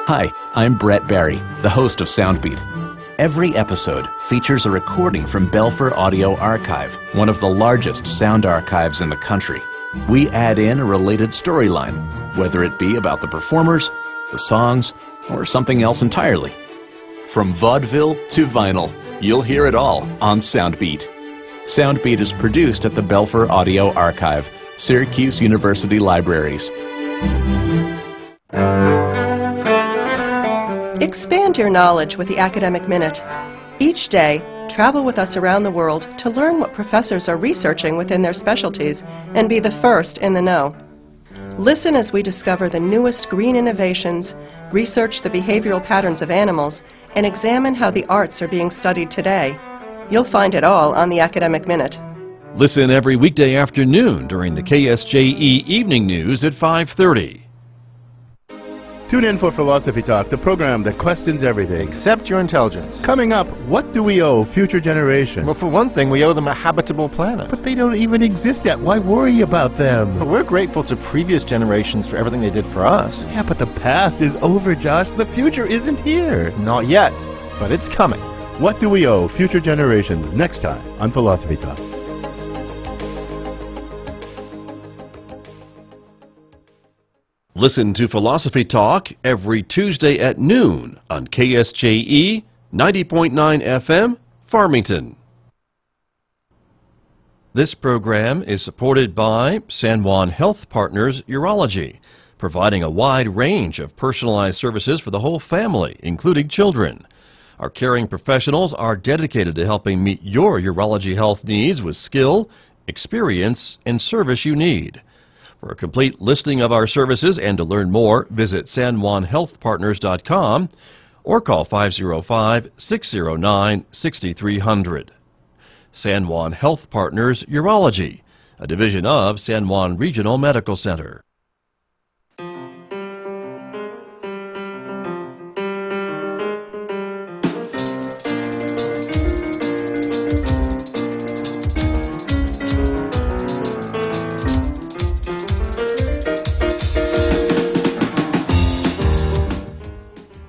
Hi, I'm Brett Barry, the host of Soundbeat. Every episode features a recording from Belfer Audio Archive, one of the largest sound archives in the country. We add in a related storyline, whether it be about the performers, the songs, or something else entirely. From vaudeville to vinyl, you'll hear it all on Soundbeat. Soundbeat is produced at the Belfer Audio Archive, Syracuse University Libraries. Expand your knowledge with the Academic Minute. Each day, travel with us around the world to learn what professors are researching within their specialties and be the first in the know. Listen as we discover the newest green innovations, research the behavioral patterns of animals, and examine how the arts are being studied today. You'll find it all on the Academic Minute. Listen every weekday afternoon during the KSJE Evening News at 5:30. Tune in for Philosophy Talk, the program that questions everything except your intelligence. Coming up, what do we owe future generations? Well, for one thing, we owe them a habitable planet. But they don't even exist yet. Why worry about them? But we're grateful to previous generations for everything they did for us. Yeah, but the past is over, Josh. The future isn't here. Not yet, but it's coming. What do we owe future generations? Next time on Philosophy Talk. Listen to Philosophy Talk every Tuesday at noon on KSJE 90.9 FM, Farmington. This program is supported by San Juan Health Partners Urology, providing a wide range of personalized services for the whole family, including children. Our caring professionals are dedicated to helping meet your urology health needs with skill, experience, and service you need. For a complete listing of our services and to learn more, visit sanjuanhealthpartners.com or call 505-609-6300. San Juan Health Partners Urology, a division of San Juan Regional Medical Center.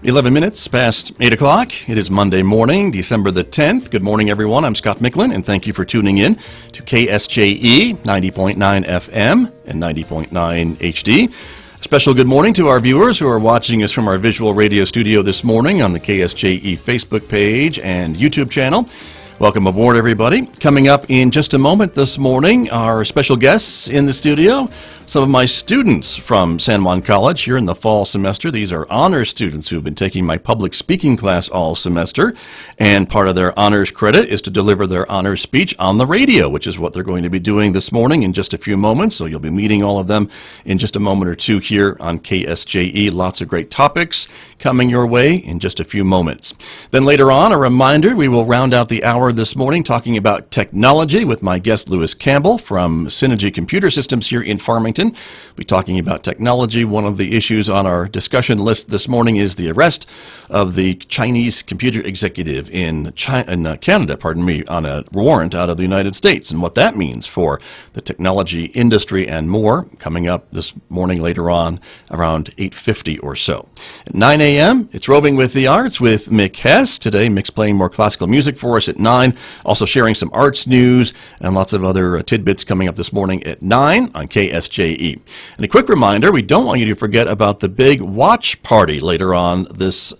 Eleven minutes past 8 o'clock. It is Monday morning, December the 10th. Good morning, everyone. I'm Scott Michlin, and thank you for tuning in to KSJE 90.9 FM and 90.9 HD. A special good morning to our viewers who are watching us from our visual radio studio this morning on the KSJE Facebook page and YouTube channel. Welcome aboard, everybody. Coming up in just a moment this morning, our special guests in the studio, some of my students from San Juan College here in the fall semester. These are honors students who have been taking my public speaking class all semester, and part of their honors credit is to deliver their honors speech on the radio, which is what they're going to be doing this morning in just a few moments. So you'll be meeting all of them in just a moment or two here on KSJE. Lots of great topics coming your way in just a few moments. Then later on, a reminder, we will round out the hour this morning talking about technology with my guest Lewis Campbell from Synergy Computer Systems here in Farmington. We'll be talking about technology. One of the issues on our discussion list this morning is the arrest of the Chinese computer executive in Canada, on a warrant out of the United States, and what that means for the technology industry and more, coming up this morning later on around 8:50 or so. At 9 a.m., it's Roving with the Arts with Mick Hess. Today, Mick's playing more classical music for us at 9, also sharing some arts news and lots of other tidbits coming up this morning at 9 on KSJE. And a quick reminder, we don't want you to forget about the big watch party later on this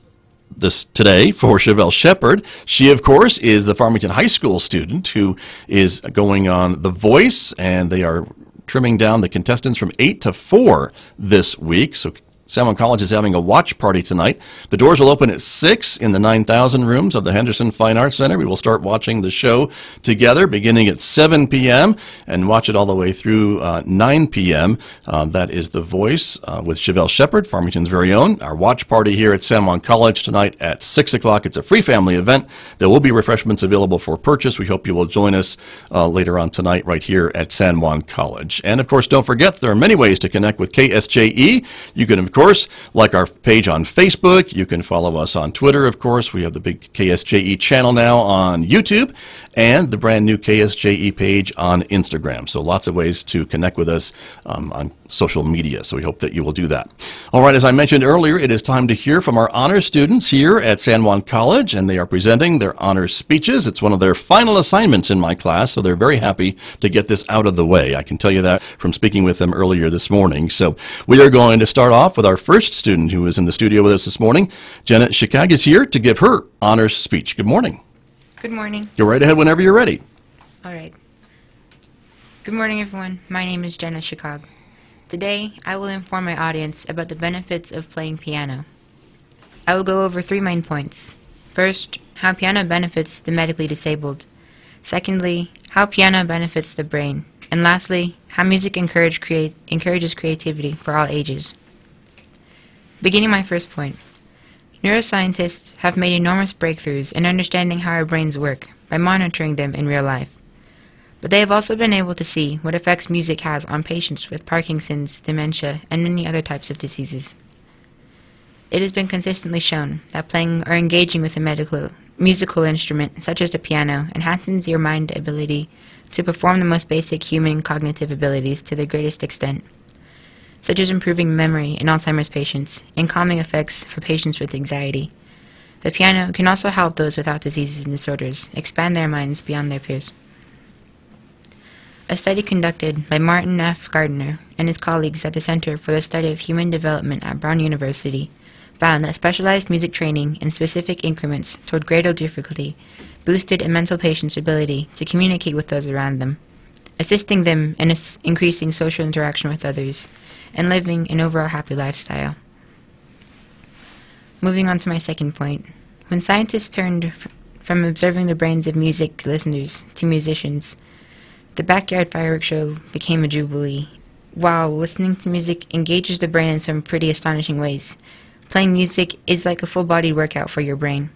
today for Chevelle Shepard. She, of course, is the Farmington High School student who is going on The Voice, and they are trimming down the contestants from 8 to 4 this week. So San Juan College is having a watch party tonight. The doors will open at 6 in the 9,000 rooms of the Henderson Fine Arts Center. We will start watching the show together beginning at 7 p.m. and watch it all the way through 9 p.m. That is The Voice with Chevelle Shepard, Farmington's very own. Our watch party here at San Juan College tonight at 6 o'clock. It's a free family event. There will be refreshments available for purchase. We hope you will join us later on tonight right here at San Juan College. And, of course, don't forget there are many ways to connect with KSJE. You can, of course, like our page on Facebook. You can follow us on Twitter, of course. We have the big KSJE channel now on YouTube. and the brand new KSJE page on Instagram. So lots of ways to connect with us on social media. So we hope that you will do that. All right, as I mentioned earlier, it is time to hear from our honors students here at San Juan College, and they are presenting their honors speeches. It's one of their final assignments in my class, so they're very happy to get this out of the way. I can tell you that from speaking with them earlier this morning. So we are going to start off with our first student who is in the studio with us this morning. Jenna Shikag is here to give her honors speech. Good morning. Good morning. Go right ahead whenever you're ready. All right. Good morning, everyone. My name is Jenna Shikag. Today, I will inform my audience about the benefits of playing piano. I will go over 3 main points. First, how piano benefits the medically disabled. Secondly, how piano benefits the brain. And lastly, how music encourages creativity for all ages. Beginning my first point. Neuroscientists have made enormous breakthroughs in understanding how our brains work by monitoring them in real life. But they have also been able to see what effects music has on patients with Parkinson's, dementia, and many other types of diseases. It has been consistently shown that playing or engaging with a musical instrument, such as the piano, enhances your mind's ability to perform the most basic human cognitive abilities to the greatest extent, such as improving memory in Alzheimer's patients and calming effects for patients with anxiety. The piano can also help those without diseases and disorders expand their minds beyond their peers. A study conducted by Martin F. Gardner and his colleagues at the Center for the Study of Human Development at Brown University found that specialized music training in specific increments toward greater difficulty boosted a mental patient's ability to communicate with those around them, assisting them in increasing social interaction with others and living an overall happy lifestyle. Moving on to my second point. When scientists turned from observing the brains of music listeners to musicians, the backyard fireworks show became a jubilee. While listening to music engages the brain in some pretty astonishing ways, playing music is like a full-body workout for your brain.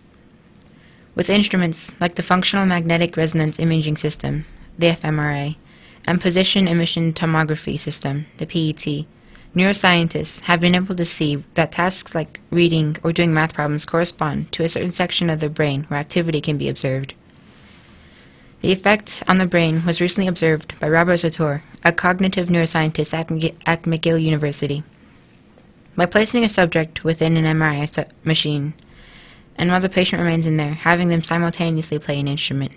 With instruments like the Functional Magnetic Resonance Imaging System, the fMRI, and Position Emission Tomography System, the PET, neuroscientists have been able to see that tasks like reading or doing math problems correspond to a certain section of the brain where activity can be observed. The effect on the brain was recently observed by Robert Zator, a cognitive neuroscientist at McGill University. By placing a subject within an MRI machine, and while the patient remains in there, having them simultaneously play an instrument,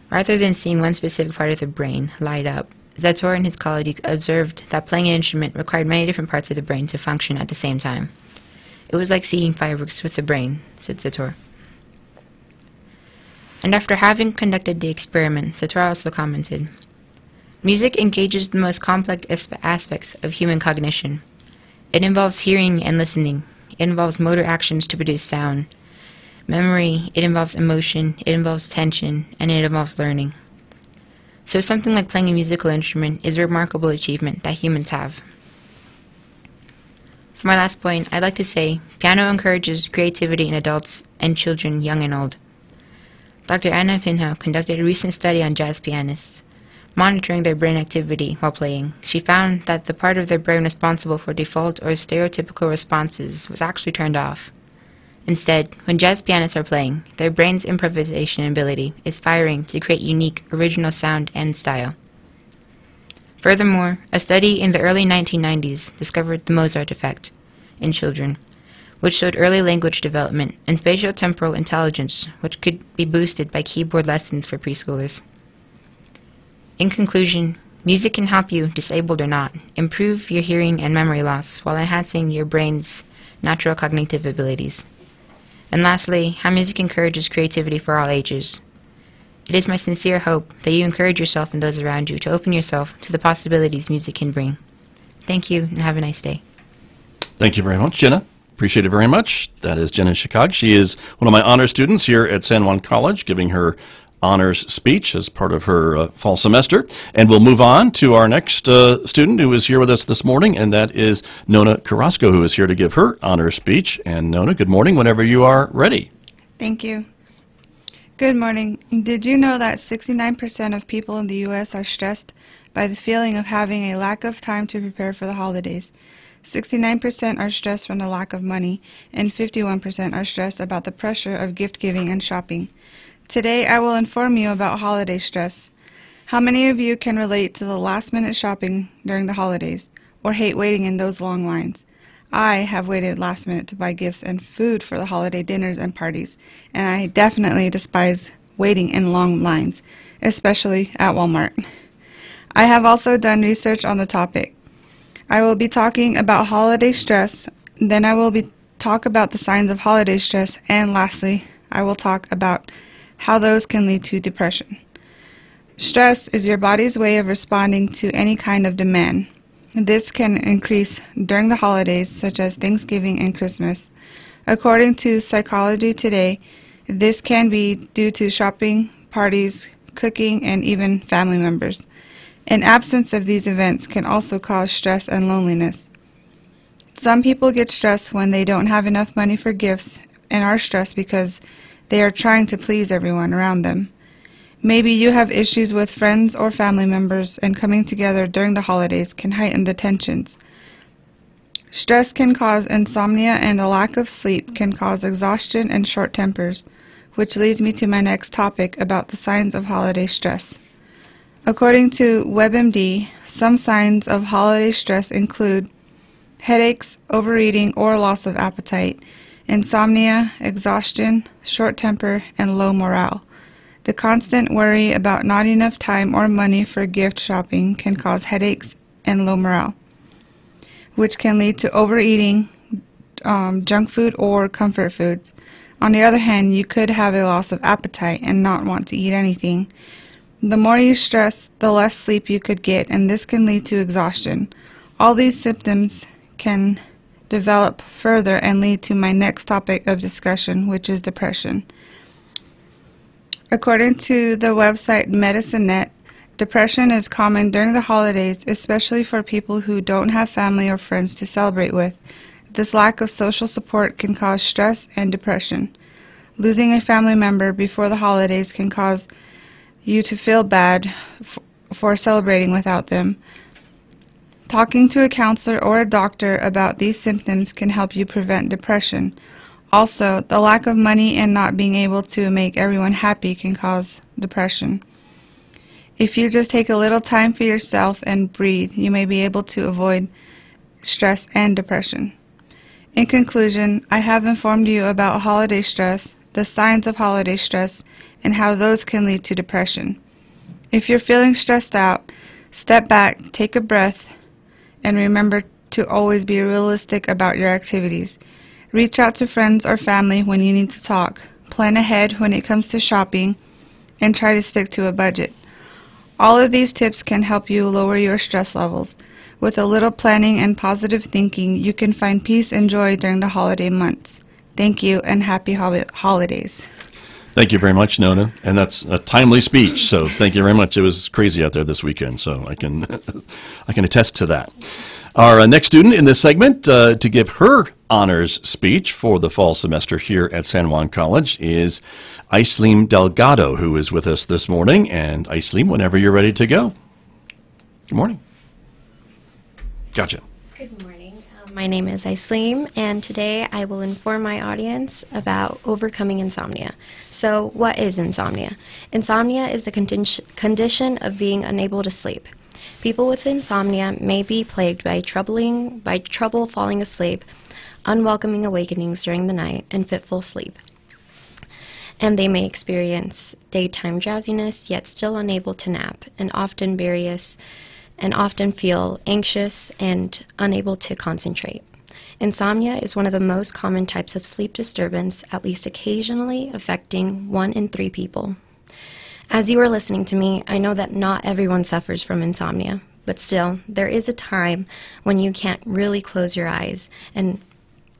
rather than seeing one specific part of the brain light up, Zator and his colleagues observed that playing an instrument required many different parts of the brain to function at the same time. It was like seeing fireworks with the brain, said Zator. And after having conducted the experiment, Zator also commented, music engages the most complex aspects of human cognition. It involves hearing and listening. It involves motor actions to produce sound. Memory, it involves emotion, it involves tension, and it involves learning. So something like playing a musical instrument is a remarkable achievement that humans have. For my last point, I'd like to say, piano encourages creativity in adults and children, young and old. Dr. Anna Pinho conducted a recent study on jazz pianists. Monitoring their brain activity while playing, she found that the part of their brain responsible for default or stereotypical responses was actually turned off. Instead, when jazz pianists are playing, their brain's improvisation ability is firing to create unique, original sound and style. Furthermore, a study in the early 1990s discovered the Mozart effect in children, which showed early language development and spatio-temporal intelligence, which could be boosted by keyboard lessons for preschoolers. In conclusion, music can help you, disabled or not, improve your hearing and memory loss while enhancing your brain's natural cognitive abilities. And lastly, how music encourages creativity for all ages. It is my sincere hope that you encourage yourself and those around you to open yourself to the possibilities music can bring. Thank you, and have a nice day. Thank you very much, Jenna. Appreciate it very much. That is Jenna Shikag. She is one of my honor students here at San Juan College, giving her honors speech as part of her fall semester. And we'll move on to our next student who is here with us this morning, and that is Nona Carrasco, who is here to give her honors speech. And Nona, good morning whenever you are ready. Thank you. Good morning. Did you know that 69% of people in the U.S. are stressed by the feeling of having a lack of time to prepare for the holidays? 69% are stressed from the lack of money, and 51% are stressed about the pressure of gift giving and shopping. Today I will inform you about holiday stress. How many of you can relate to the last-minute shopping during the holidays, or hate waiting in those long lines? I have waited last minute to buy gifts and food for the holiday dinners and parties, and I definitely despise waiting in long lines, especially at Walmart. I have also done research on the topic. I will be talking about holiday stress, then I will talk about the signs of holiday stress, and lastly, I will talk about how those can lead to depression. Stress is your body's way of responding to any kind of demand. This can increase during the holidays, such as Thanksgiving and Christmas. According to Psychology Today, this can be due to shopping, parties, cooking, and even family members. An absence of these events can also cause stress and loneliness. Some people get stressed when they don't have enough money for gifts and are stressed because they are trying to please everyone around them. Maybe you have issues with friends or family members, and coming together during the holidays can heighten the tensions. Stress can cause insomnia, and a lack of sleep can cause exhaustion and short tempers, which leads me to my next topic about the signs of holiday stress. According to WebMD, some signs of holiday stress include headaches, overeating or loss of appetite, insomnia, exhaustion, short temper, and low morale. The constant worry about not enough time or money for gift shopping can cause headaches and low morale, which can lead to overeating, junk food, or comfort foods. On the other hand, you could have a loss of appetite and not want to eat anything. The more you stress, the less sleep you could get, and this can lead to exhaustion. All these symptoms can develop further and lead to my next topic of discussion, which is depression. According to the website MedicineNet, depression is common during the holidays, especially for people who don't have family or friends to celebrate with. This lack of social support can cause stress and depression. Losing a family member before the holidays can cause you to feel bad for celebrating without them. Talking to a counselor or a doctor about these symptoms can help you prevent depression. Also, the lack of money and not being able to make everyone happy can cause depression. If you just take a little time for yourself and breathe, you may be able to avoid stress and depression. In conclusion, I have informed you about holiday stress, the signs of holiday stress, and how those can lead to depression. If you're feeling stressed out, step back, take a breath, and remember to always be realistic about your activities. Reach out to friends or family when you need to talk. Plan ahead when it comes to shopping, and try to stick to a budget. All of these tips can help you lower your stress levels. With a little planning and positive thinking, you can find peace and joy during the holiday months. Thank you, and happy holidays. Thank you very much, Nona. And that's a timely speech, so thank you very much. It was crazy out there this weekend, so I can attest to that. Our next student in this segment to give her honors speech for the fall semester here at San Juan College is Aisleen Delgado, who is with us this morning. And Aisleen, whenever you're ready to go. Good morning. Gotcha. Good morning. My name is Aisleen, and today I will inform my audience about overcoming insomnia. So, what is insomnia? Insomnia is the condition of being unable to sleep. People with insomnia may be plagued by trouble falling asleep, unwelcoming awakenings during the night, and fitful sleep. And they may experience daytime drowsiness, yet still unable to nap, and often feel anxious and unable to concentrate. Insomnia is one of the most common types of sleep disturbance, at least occasionally affecting 1 in 3 people. As you are listening to me, I know that not everyone suffers from insomnia, but still, there is a time when you can't really close your eyes and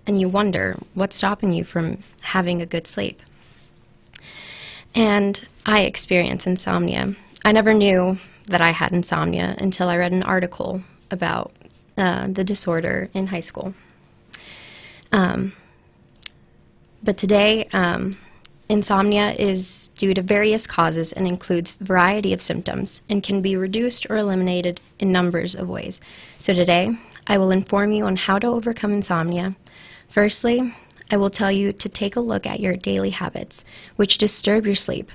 you wonder what's stopping you from having a good sleep. And I experience insomnia. I never knew that I had insomnia until I read an article about the disorder in high school. But today, insomnia is due to various causes and includes a variety of symptoms and can be reduced or eliminated in numbers of ways. So today, I will inform you on how to overcome insomnia. Firstly, I will tell you to take a look at your daily habits, which disturb your sleep.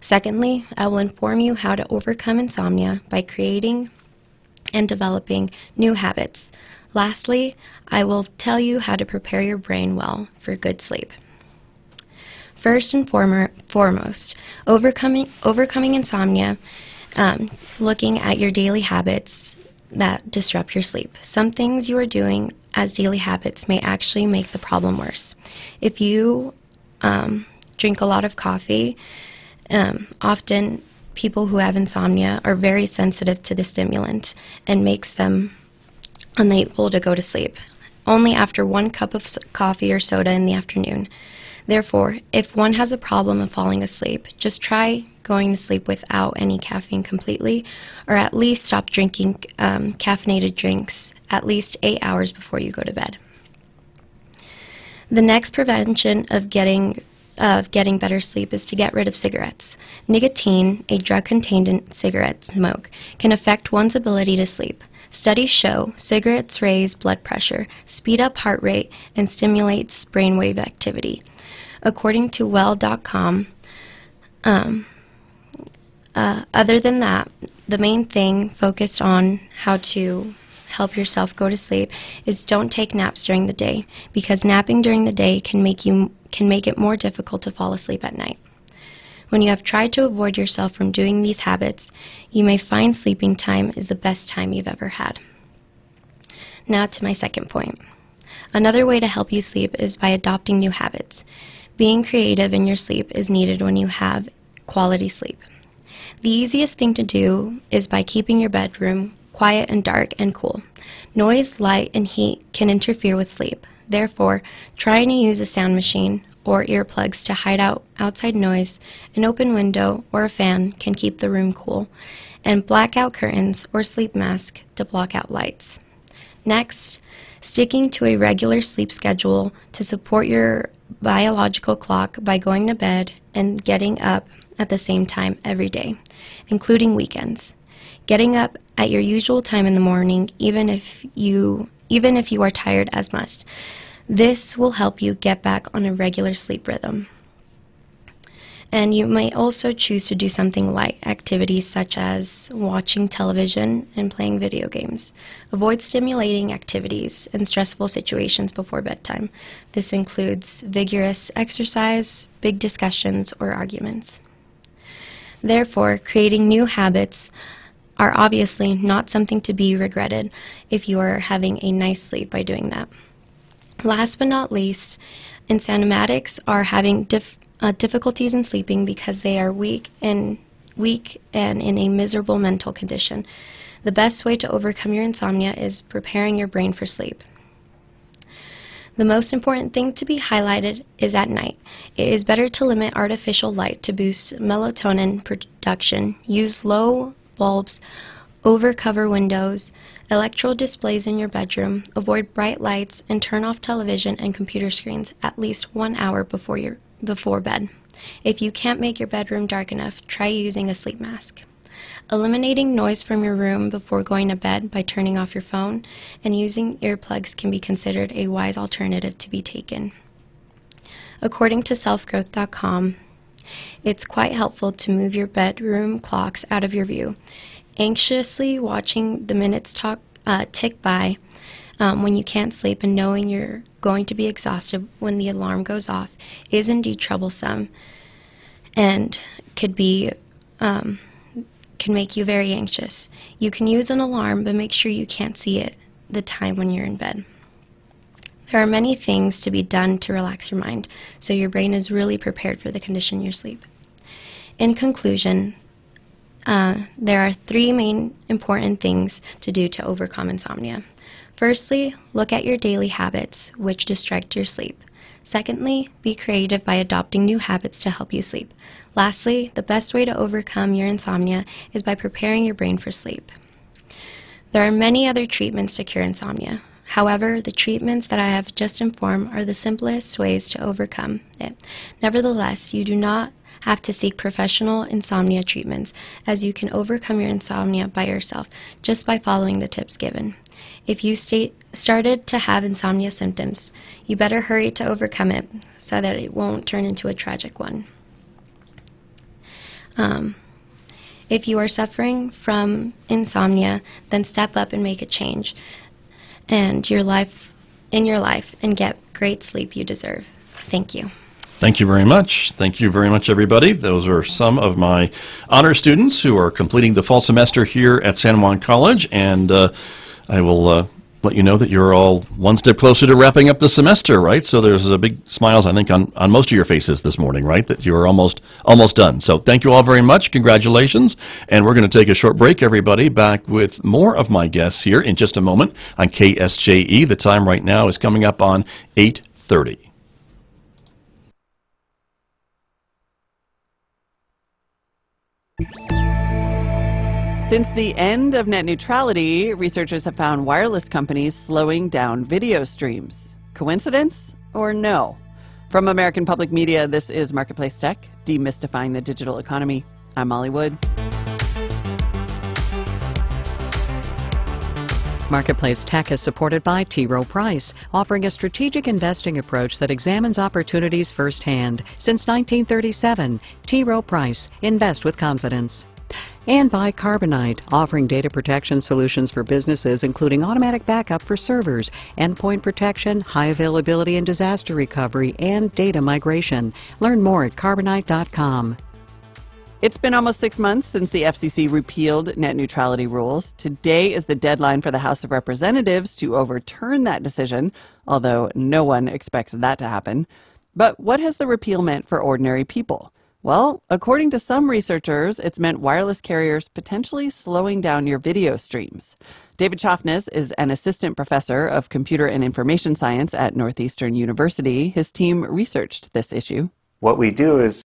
Secondly, I will inform you how to overcome insomnia by creating and developing new habits. Lastly, I will tell you how to prepare your brain well for good sleep. First and foremost, overcoming insomnia, looking at your daily habits that disrupt your sleep. Some things you are doing as daily habits may actually make the problem worse. If you drink a lot of coffee, often people who have insomnia are very sensitive to the stimulant and makes them unable to go to sleep, only after 1 cup of coffee or soda in the afternoon. Therefore, if one has a problem of falling asleep, just try going to sleep without any caffeine completely, or at least stop drinking caffeinated drinks at least 8 hours before you go to bed. The next prevention of getting better sleep is to get rid of cigarettes. Nicotine, a drug contained in cigarette smoke, can affect one's ability to sleep. Studies show cigarettes raise blood pressure, speed up heart rate, and stimulates brainwave activity. According to well.com, other than that, the main thing focused on how to help yourself go to sleep is don't take naps during the day, because napping during the day can make it more difficult to fall asleep at night. When you have tried to avoid yourself from doing these habits, you may find sleeping time is the best time you've ever had. Now to my second point. Another way to help you sleep is by adopting new habits. Being creative in your sleep is needed when you have quality sleep. The easiest thing to do is by keeping your bedroom quiet and dark and cool. Noise, light, and heat can interfere with sleep. Therefore, trying to use a sound machine or earplugs to hide out outside noise, an open window, or a fan can keep the room cool, and blackout curtains or sleep mask to block out lights. Next, sticking to a regular sleep schedule to support your biological clock by going to bed and getting up at the same time every day, including weekends. Getting up at your usual time in the morning, even if you are tired as must. This will help you get back on a regular sleep rhythm. And you might also choose to do something light, activities such as watching television and playing video games. Avoid stimulating activities and stressful situations before bedtime. This includes vigorous exercise, big discussions, or arguments. Therefore, creating new habits are obviously not something to be regretted if you are having a nice sleep by doing that. Last but not least, insomniatics are having difficulties in sleeping because they are weak and in a miserable mental condition. The best way to overcome your insomnia is preparing your brain for sleep. The most important thing to be highlighted is at night. It is better to limit artificial light to boost melatonin production. Use low bulbs, over-cover windows, electro displays in your bedroom, avoid bright lights, and turn off television and computer screens at least 1 hour before bed. If you can't make your bedroom dark enough, try using a sleep mask. Eliminating noise from your room before going to bed by turning off your phone and using earplugs can be considered a wise alternative to be taken. According to selfgrowth.com, it's quite helpful to move your bedroom clocks out of your view. Anxiously watching the minutes tick by when you can't sleep and knowing you're going to be exhausted when the alarm goes off is indeed troublesome and can make you very anxious. You can use an alarm, but make sure you can't see it the time when you're in bed. There are many things to be done to relax your mind, so your brain is really prepared for the condition you sleep. In conclusion, there are 3 main important things to do to overcome insomnia. Firstly, look at your daily habits, which distract your sleep. Secondly, be creative by adopting new habits to help you sleep. Lastly, the best way to overcome your insomnia is by preparing your brain for sleep. There are many other treatments to cure insomnia. However, the treatments that I have just informed are the simplest ways to overcome it. Nevertheless, you do not have to seek professional insomnia treatments, as you can overcome your insomnia by yourself just by following the tips given. If you started to have insomnia symptoms, you better hurry to overcome it so that it won't turn into a tragic one. If you are suffering from insomnia, then step up and make a change in your life and get great sleep you deserve. Thank you. Thank you very much. Thank you very much, everybody. Those are some of my honor students who are completing the fall semester here at San Juan College, and I will let you know that you're all one step closer to wrapping up the semester, right? So there's a big smiles, I think, on most of your faces this morning, right? That you're almost done. So thank you all very much. Congratulations. And we're going to take a short break, everybody. Back with more of my guests here in just a moment on KSJE. The time right now is coming up on 8:30. Since the end of net neutrality, researchers have found wireless companies slowing down video streams. Coincidence or no? From American Public Media, this is Marketplace Tech, demystifying the digital economy. I'm Molly Wood. Marketplace Tech is supported by T. Rowe Price, offering a strategic investing approach that examines opportunities firsthand. Since 1937, T. Rowe Price, invest with confidence. And by Carbonite, offering data protection solutions for businesses, including automatic backup for servers, endpoint protection, high availability and disaster recovery, and data migration. Learn more at carbonite.com. It's been almost 6 months since the FCC repealed net neutrality rules. Today is the deadline for the House of Representatives to overturn that decision, although no one expects that to happen. But what has the repeal meant for ordinary people? Well, according to some researchers, it's meant wireless carriers potentially slowing down your video streams. David Chafnis is an assistant professor of computer and information science at Northeastern University. His team researched this issue. What we do is